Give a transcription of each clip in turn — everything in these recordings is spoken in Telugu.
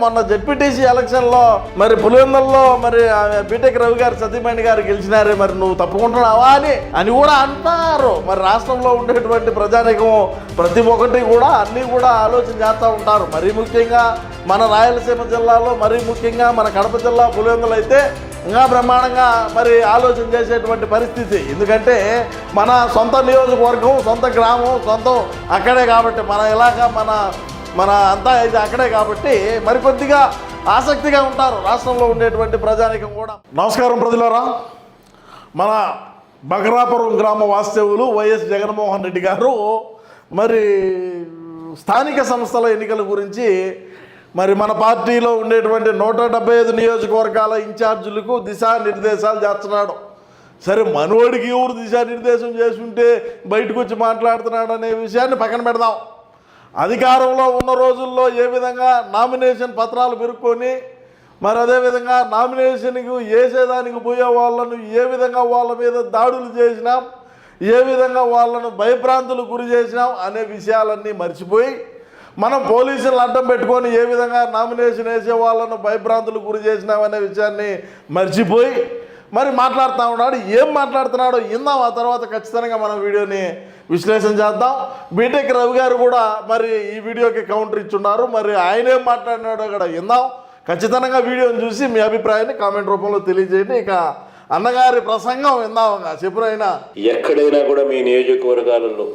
మొన్న జెడ్పీటీసీ ఎలక్షన్లో మరి పులివెందుల్లో మరి బీటెక్ రవి గారు సతీమణి గారు గెలిచినారే, మరి నువ్వు తప్పుకుంటున్నావా అని కూడా అంటారు. మరి రాష్ట్రంలో ఉండేటువంటి ప్రజానికం ప్రతి ఒక్కటి కూడా అన్నీ కూడా ఆలోచన చేస్తూ ఉంటారు. మరీ ముఖ్యంగా మన రాయలసీమ జిల్లాలో, మరీ ముఖ్యంగా మన కడప జిల్లా పులివెందులు అయితే ఇంకా బ్రహ్మాండంగా మరి ఆలోచన చేసేటువంటి పరిస్థితి. ఎందుకంటే మన సొంత నియోజకవర్గం, సొంత గ్రామం, సొంతం అక్కడే కాబట్టి, మన ఇలాకా మన అంతా ఇది అక్కడే కాబట్టి మరికొద్దిగా ఆసక్తిగా ఉంటారు రాష్ట్రంలో ఉండేటువంటి ప్రజానికం కూడా. నమస్కారం ప్రజలారా, మన బగరాపురం గ్రామ వాస్తవ్యులు వైఎస్ జగన్మోహన్ రెడ్డి గారు మరి స్థానిక సంస్థల ఎన్నికల గురించి మరి మన పార్టీలో ఉండేటువంటి 175 నియోజకవర్గాల ఇన్ఛార్జీలకు దిశానిర్దేశాలు చేస్తున్నాడు. సరే, మనోడికి ఎవరు దిశానిర్దేశం చేసుంటే బయటకు వచ్చి మాట్లాడుతున్నాడు అనే విషయాన్ని పక్కన పెడదాం. అధికారంలో ఉన్న రోజుల్లో ఏ విధంగా నామినేషన్ పత్రాలు పెరుక్కొని మరి అదేవిధంగా నామినేషన్కి వేసేదానికి పోయే వాళ్ళను ఏ విధంగా వాళ్ళ మీద దాడులు చేసినాం, ఏ విధంగా వాళ్ళను భయభ్రాంతులకు గురి చేసినాం అనే విషయాలన్నీ మర్చిపోయి, మనం పోలీసులను అడ్డం పెట్టుకొని ఏ విధంగా నామినేషన్ వేసే వాళ్ళను భయభ్రాంతులకు గురి చేసినామనే విషయాన్ని మర్చిపోయి మరి మాట్లాడుతూ ఉన్నాడు. ఏం మాట్లాడుతున్నాడో ఇందాం, ఆ తర్వాత ఖచ్చితంగా మనం వీడియోని విశ్లేషణ చేద్దాం. బీటెక్ రవి గారు కూడా మరి ఈ వీడియోకి కౌంటర్ ఇచ్చున్నారు. మరి ఆయన ఏం మాట్లాడినాడో కూడా ఇందాం. ఖచ్చితంగా వీడియోని చూసి మీ అభిప్రాయాన్ని కామెంట్ రూపంలో తెలియజేయండి. ఇక అన్నగారి ప్రసంగం విందాం. చెప్పురైనా ఎక్కడైనా కూడా మీ నియోజకవర్గాలలో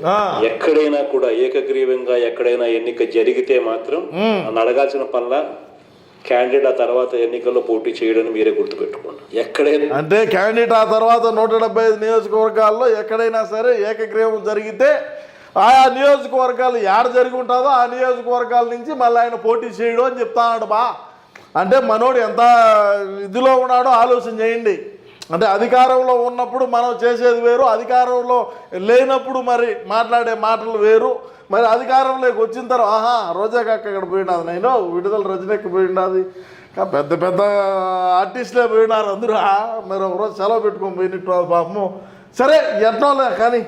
ఎక్కడైనా కూడా ఏకగ్రీవంగా ఎక్కడైనా ఎన్నిక జరిగితే మాత్రం అడగాల్సిన పనుల క్యాండిడేట్ ఆ తర్వాత ఎన్నికల్లో పోటీ చేయడం మీరే గుర్తుపెట్టుకోండి. ఎక్కడైనా అంటే క్యాండిడేట్ ఆ తర్వాత 175 నియోజకవర్గాల్లో ఎక్కడైనా సరే ఏకగ్రీవం జరిగితే ఆయా నియోజకవర్గాలు ఏడ జరిగి ఉంటుందో ఆ నియోజకవర్గాల నుంచి మళ్ళీ ఆయన పోటీ చేయడం అని చెప్తాడు. అంటే మనోడు ఎంత ఇదిలో ఉన్నాడో ఆలోచన చేయండి. అంటే అధికారంలో ఉన్నప్పుడు మనం చేసేది వేరు, అధికారంలో లేనప్పుడు మరి మాట్లాడే మాటలు వేరు. మరి అధికారంలోకి వచ్చిన తర్వాత రోజాకి అక్కడ పోయినది, నేను విడుదల రజనీకి పోయినది, పెద్ద పెద్ద ఆర్టిస్టులే పోయినారు అందరూ. మరి ఒకరోజు సెలవు పెట్టుకొని పోయినట్టు పాపము. సరే, ఎట్లా కానీ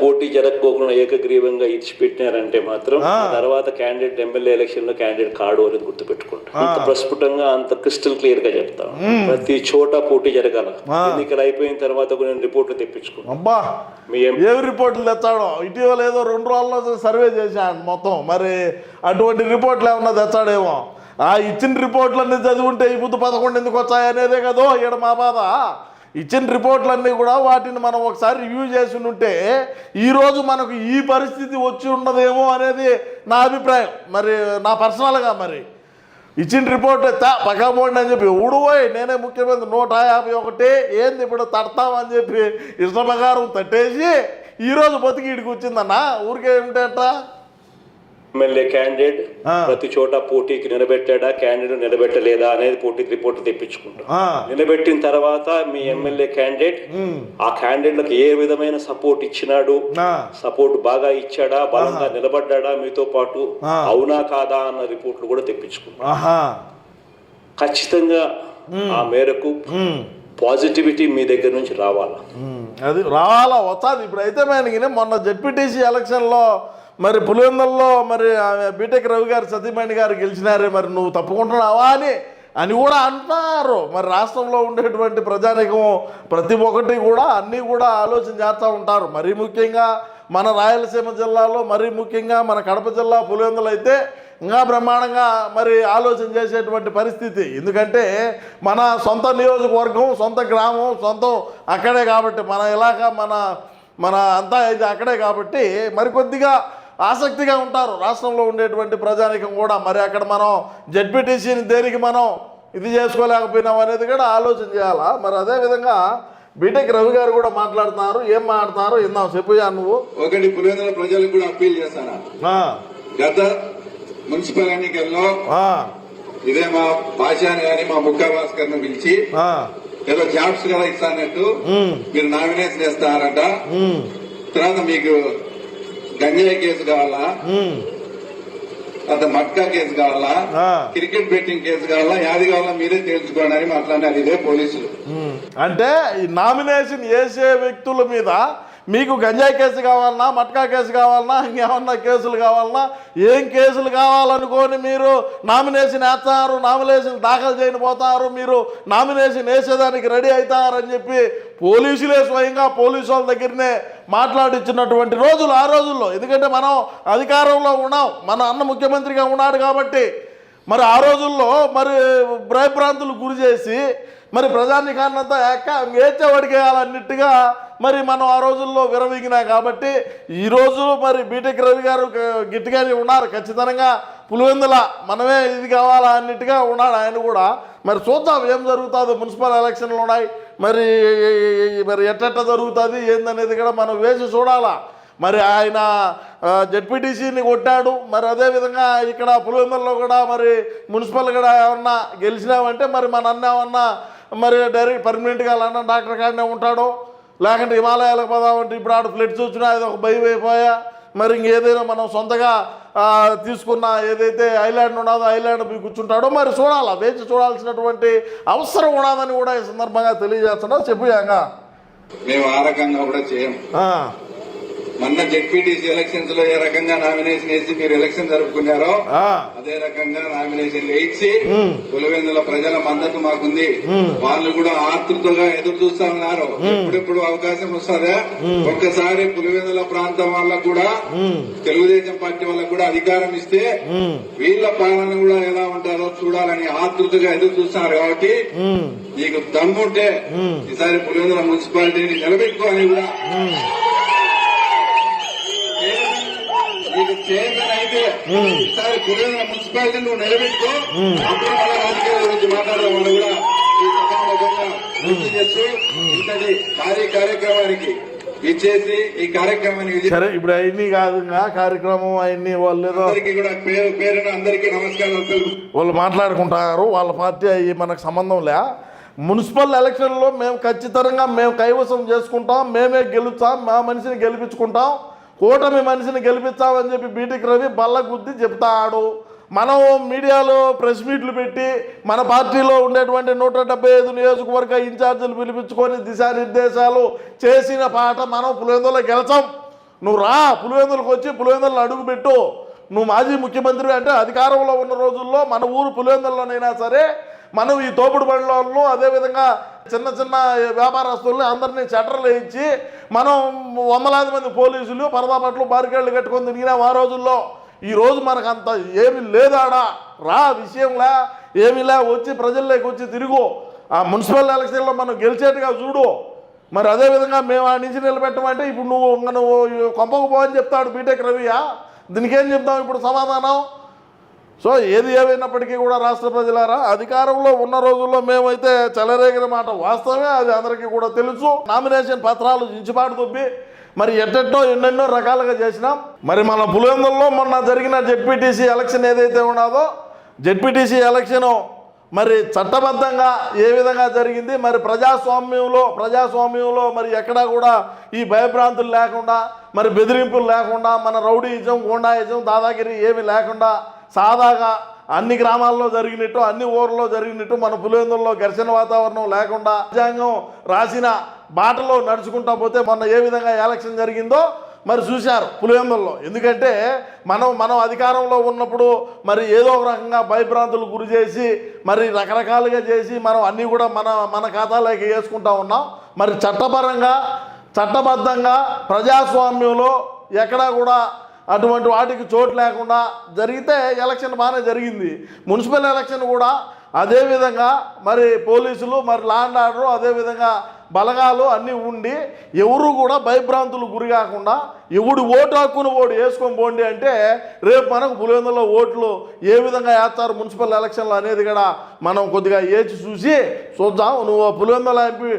పోటీ జరగకోకుండా ఏకగ్రీవంగా ఇచ్చిపెట్టినారంటే మాత్రం తర్వాత క్యాండిడేట్ ఎమ్మెల్యే ఎలక్షన్ లో క్యాండిడేట్ కాడు అనేది గుర్తుపెట్టుకోండి. అంత ప్రస్ఫుటంగా అంత క్రిస్టల్ క్లియర్ గా చెప్తాం. ప్రతి చోట పోటీ జరగాల. ఎన్నికలు అయిపోయిన తర్వాత నేను రిపోర్ట్లు తెప్పించుకున్నాను. అబ్బా, ఏమి రిపోర్ట్లు తెచ్చాడో? ఇటీవల ఏదో 2 రోజుల్లో సర్వే చేశాను మొత్తం. మరి అటువంటి రిపోర్ట్లు ఏమన్నా తెచ్చాడేమో. ఆ ఇచ్చిన రిపోర్ట్లన్నీ చదివింటే ఈ బుద్ధి 11 ఎందుకు వచ్చాయనేదే కదో ఇక్కడ మా బాధ. ఇచ్చిన రిపోర్ట్లన్నీ కూడా వాటిని మనం ఒకసారి రివ్యూ చేసి ఉంటే ఈరోజు మనకు ఈ పరిస్థితి వచ్చి ఉండదేమో అనేది నా అభిప్రాయం. మరి నా పర్సనల్గా మరి ఇచ్చిన రిపోర్ట్ పక్కబోండి అని చెప్పి ఊడిపోయి నేనే ముఖ్యమంత్రి 151 ఏంది ఇప్పుడు తడతామని చెప్పి ఇష్ట ప్రకారం తట్టేసి ఈరోజు బతికి ఇడికి వచ్చిందన్న. ఊరికే ఏమిటా ఎమ్మెల్యే క్యాండిడేట్ ప్రతి చోట పోటీకి నిలబెట్టాడా, క్యాండిడేట్ నిలబెట్టలేదా అనేది పోటీ రిపోర్ట్ తెప్పించుకుంటాం. నిలబెట్టిన తర్వాత మీ ఎమ్మెల్యే క్యాండిడేట్ ఆ క్యాండిడేట్లకు ఏ విధమైన సపోర్ట్ ఇచ్చినాడు, సపోర్ట్ బాగా ఇచ్చాడా, బలంగా నిలబడ్డా మీతో పాటు, అవునా కాదా అన్న రిపోర్ట్లు కూడా తెప్పించుకుంటాం. ఖచ్చితంగా ఆ మేరకు పాజిటివిటీ మీ దగ్గర నుంచి రావాలా, అది రావాలా వస్తుంది. ఇప్పుడైతే మనకి మొన్న జెడ్పీటీసీ ఎలక్షన్లో మరి పులివెందుల్లో మరి బీటెక్ రవి గారు సతీమణి గారు గెలిచినారే, మరి నువ్వు తప్పుకుంటున్నావా అని కూడా అంటారు. మరి రాష్ట్రంలో ఉండేటువంటి ప్రజానికం ప్రతి ఒక్కటి కూడా అన్నీ కూడా ఆలోచన చేస్తూ ఉంటారు. మరీ ముఖ్యంగా మన రాయలసీమ జిల్లాలో, మరీ ముఖ్యంగా మన కడప జిల్లా పులివెందులు అయితే ఇంకా బ్రహ్మాండంగా మరి ఆలోచన చేసేటువంటి పరిస్థితి. ఎందుకంటే మన సొంత నియోజకవర్గం, సొంత గ్రామం, సొంతం అక్కడే కాబట్టి, మన ఇలాకా మన అంతా ఇది అక్కడే కాబట్టి మరికొద్దిగా ఆసక్తిగా ఉంటారు రాష్ట్రంలో ఉండేటువంటి ప్రజానికం కూడా. మరి అక్కడ మనం జెడ్పీటీసీని దేనికి మనం ఇది చేసుకోలేకపోయినాం అనేది కూడా ఆలోచన చేయాలా. మరి అదేవిధంగా బీటెక్ రవి గారు కూడా మాట్లాడుతున్నారు. ఏం మాట్లాడుతున్నారు ఇందాం చెప్పయ్యా నువ్వు. ఒకటి పులివెందుల ప్రజలకు కూడా అప్పీల్ చేస్తాను. గత మున్సిపల్ ఎన్నికల్లో ఇదే మా భాషని కానీ మా ముఖ్య భాస్కర్ను పిలిచి ఏదో జాబ్స్ కూడా ఇస్తానట్టు మీరు నామినేషన్ చేస్తారంట. తర్వాత మీకు గంజాయి కేసు కావాలా, తర్వాత మట్కా కేసు కావాలా, క్రికెట్ బెట్టింగ్ కేసు కావాలా, యాది కావాలా మీరే తేల్చుకోండి అని మాట్లాడారు ఇదే పోలీసులు. అంటే ఈ నామినేషన్ వేసే వ్యక్తుల మీద మీకు గంజాయి కేసు కావాలన్నా, మట్కా కేసు కావాలన్నా, ఇంకేమన్నా కేసులు కావాలన్నా, ఏం కేసులు కావాలనుకొని మీరు నామినేషన్ వేస్తారు, నామినేషన్ దాఖలు చేయని పోతారు, మీరు నామినేషన్ వేసేదానికి రెడీ అవుతారని చెప్పి పోలీసులే స్వయంగా పోలీసు వాళ్ళ దగ్గరనే మాట్లాడించినటువంటి రోజులు ఆ రోజుల్లో. ఎందుకంటే మనం అధికారంలో ఉన్నాం, మన అన్న ముఖ్యమంత్రిగా ఉన్నాడు కాబట్టి మరి ఆ రోజుల్లో మరి భయభ్రాంతులు గురి చేసి మరి ప్రజానికాన్నంతా ఏడ్చేవాడికి వేయాలన్నట్టుగా మరి మనం ఆ రోజుల్లో విరవీగినా కాబట్టి ఈరోజు మరి బీటెక్ రవి గారు గట్టిగానే ఉన్నారు. ఖచ్చితంగా పులివెందుల మనమే ఇది కావాలా అన్నట్టుగా ఉన్నాడు ఆయన కూడా. మరి చూద్దాం ఏం జరుగుతుందో. మున్సిపల్ ఎలక్షన్లు ఉన్నాయి, మరి ఎట్ట జరుగుతుంది ఏందనేది కూడా మనం వేసి చూడాలా. మరి ఆయన జెడ్పీటీసీని కొట్టాడు, మరి అదేవిధంగా ఇక్కడ పులివెందులలో కూడా మరి మున్సిపల్ కూడా ఏమన్నా గెలిచినామంటే మరి మన అన్న ఏమన్నా మరి డైరెక్ట్ పర్మనెంట్గా లండన్ డాక్టర్ కాడనే ఉంటాడో, లేకుంటే హిమాలయాలకు పోదామంటే ఇప్పుడు ఆడు ఫ్లెట్స్ వచ్చినా అది ఒక భయం అయిపోయా. మరి ఇంకేదైనా మనం సొంతగా తీసుకున్న ఏదైతే ఐలాండ్ ఉన్నదో ఐలాండ్ పోయి కూర్చుంటాడో మరి చూడాలా, వేచి చూడాల్సినటువంటి అవసరం ఉన్నదని కూడా ఈ సందర్భంగా తెలియజేస్తున్నా. చెప్పాక మేము ఆ రకంగా కూడా చేయం. మొన్న జెడ్పీటీసీ ఎలక్షన్స్ లో ఏ రకంగా నామినేషన్ వేసి మీరు ఎలక్షన్ జరుపుకున్నారో అదే రకంగా నామినేషన్ వేయించి పులివెందుల ప్రజల మద్దతు మాకుంది. వాళ్ళు కూడా ఆతృతగా ఎదురు చూస్తా ఉన్నారు, ఎప్పుడెప్పుడు అవకాశం వస్తుందా ఒక్కసారి పులివెందుల ప్రాంతం వాళ్ళకు కూడా తెలుగుదేశం పార్టీ వాళ్ళకు కూడా అధికారం ఇస్తే వీళ్ళ పాలన కూడా ఎలా ఉంటారో చూడాలని ఆతృతగా ఎదురు చూస్తున్నారు. కాబట్టి నీకు దమ్ముంటే ఈసారి పులివెందుల మున్సిపాలిటీని నిలబెట్టుకోవాలి కూడా నీకు చేతనైతే ఈసారి పులివెందుల మున్సిపాలిటీ నువ్వు నిలబెట్టుకో. అప్పుడు మన రాజకీయాల గురించి మాట్లాడడం వల్ల కూడా ఈ సభాముఖంగా గుర్తు చేస్తూ ఇంతటి భారీ కార్యక్రమానికి ఇచ్చేసి ఈ కార్యక్రమానికి సరే ఇప్పుడు అవన్నీ కాదు కార్యక్రమం అవన్నీ వాళ్ళు అందరికీ కూడా పేరు పేరున అందరికీ నమస్కారాలు. వాళ్ళు మాట్లాడుకుంటారు, వాళ్ళ పార్టీ అవి మనకు సంబంధం లే. మున్సిపల్ ఎలక్షన్లో మేము ఖచ్చితంగా మేము కైవసం చేసుకుంటాం, మేమే గెలుస్తాం, మా మనిషిని గెలిపించుకుంటాం, కూటమి మనిషిని గెలిపిస్తామని చెప్పి బీటెక్ రవి బల్ల గుద్ది చెప్తాడు. మనం మీడియాలో ప్రెస్ మీట్లు పెట్టి మన పార్టీలో ఉండేటువంటి 175 నియోజకవర్గ ఇన్ఛార్జీలు పిలిపించుకొని దిశానిర్దేశాలు చేసిన పాట మనం పులివెందులో గెలిచాం. నువ్వు రా పులివెందులకు వచ్చి పులివెందులను అడుగుపెట్టు. నువ్వు మాజీ ముఖ్యమంత్రి అంటే అధికారంలో ఉన్న రోజుల్లో మన ఊరు పులివెందుల్లోనైనా సరే మనం ఈ తోపుడు బండ్లను అదేవిధంగా చిన్న చిన్న వ్యాపారస్తుల్ని అందరినీ షట్టర్లు వేయించి మనం వందలాది మంది పోలీసులు పరదాపట్లు బారికేళ్లు కట్టుకొని తిరిగినాం ఆ రోజుల్లో. ఈరోజు మనకు అంత ఏమి లేదాడా, రా విషయంలా ఏమిలా వచ్చి ప్రజల్లోకి వచ్చి తిరుగు. ఆ మున్సిపల్ ఎలక్షన్లో మనం గెలిచేట్టుగా చూడు. మరి అదేవిధంగా మేము ఆ నుంచి నిలబెట్టమంటే ఇప్పుడు నువ్వు కొంపకు పోవని చెప్తాడు బీటెక్ రవియా. దీనికేం చెప్తాం ఇప్పుడు సమాధానం? సో ఏది ఏమైనప్పటికీ కూడా రాష్ట్ర ప్రజలారా, అధికారంలో ఉన్న రోజుల్లో మేమైతే చెలరేగిన మాట వాస్తవమే, అది అందరికీ కూడా తెలుసు. నామినేషన్ పత్రాలు చించిపాటు తొప్పి మరి ఎన్నెన్నో రకాలుగా చేసినాం. మరి మన పులివెందుల్లో మొన్న జరిగిన జెడ్పీటీసీ ఎలక్షన్ ఏదైతే ఉన్నదో జెడ్పీటీసీ ఎలక్షను మరి చట్టబద్ధంగా ఏ విధంగా జరిగింది, మరి ప్రజాస్వామ్యంలో మరి ఎక్కడా కూడా ఈ భయభ్రాంతులు లేకుండా, మరి బెదిరింపులు లేకుండా, మన రౌడీయిజం గూండాయిజం దాదాగిరి ఏమి లేకుండా సాదాగా అన్ని గ్రామాల్లో జరిగినట్టు అన్ని ఊర్లో జరిగినట్టు మన పులివెందుల్లో ఘర్షణ వాతావరణం లేకుండా రాజ్యాంగం రాసిన బాటలో నడుచుకుంటా పోతే మొన్న ఏ విధంగా ఎలక్షన్ జరిగిందో మరి చూశారు పులివెందుల్లో. ఎందుకంటే మనం అధికారంలో ఉన్నప్పుడు మరి ఏదో ఒక రకంగా భయభ్రాంతులు గురి చేసి మరి రకరకాలుగా చేసి మనం అన్నీ కూడా మన ఖాతాలోకి వేసుకుంటా ఉన్నాం. మరి చట్టబద్ధంగా ప్రజాస్వామ్యంలో ఎక్కడా కూడా అటువంటి వాటికి చోటు లేకుండా జరిగితే ఎలక్షన్ బాగానే జరిగింది. మున్సిపల్ ఎలక్షన్ కూడా అదేవిధంగా మరి పోలీసులు మరి లా అండ్ ఆర్డర్ అదేవిధంగా బలగాలు అన్నీ ఉండి ఎవరు కూడా భయభ్రాంతులు గురి కాకుండా ఎవడు ఓటు హక్కును ఓటు వేసుకొని పోండి అంటే రేపు మనకు పులివెందులో ఓట్లు ఏ విధంగా వేస్తారు మున్సిపల్ ఎలక్షన్లు అనేది కూడా మనం కొద్దిగా చూద్దాం. నువ్వు పులివెందుల ఎంపీ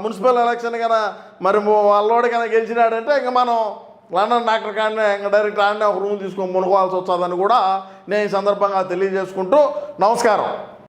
మున్సిపల్ ఎలక్షన్ కన్నా మరి వాళ్ళోడి కన్నా గెలిచినాడంటే ఇంకా మనం లండన్ డాక్టర్ కానీ ఇంకా డైరెక్ట్ ఆడనే ఒక రూమ్ తీసుకొని మునుకోవాల్సి వస్తుందని కూడా నేను ఈ సందర్భంగా తెలియజేసుకుంటూ నమస్కారం.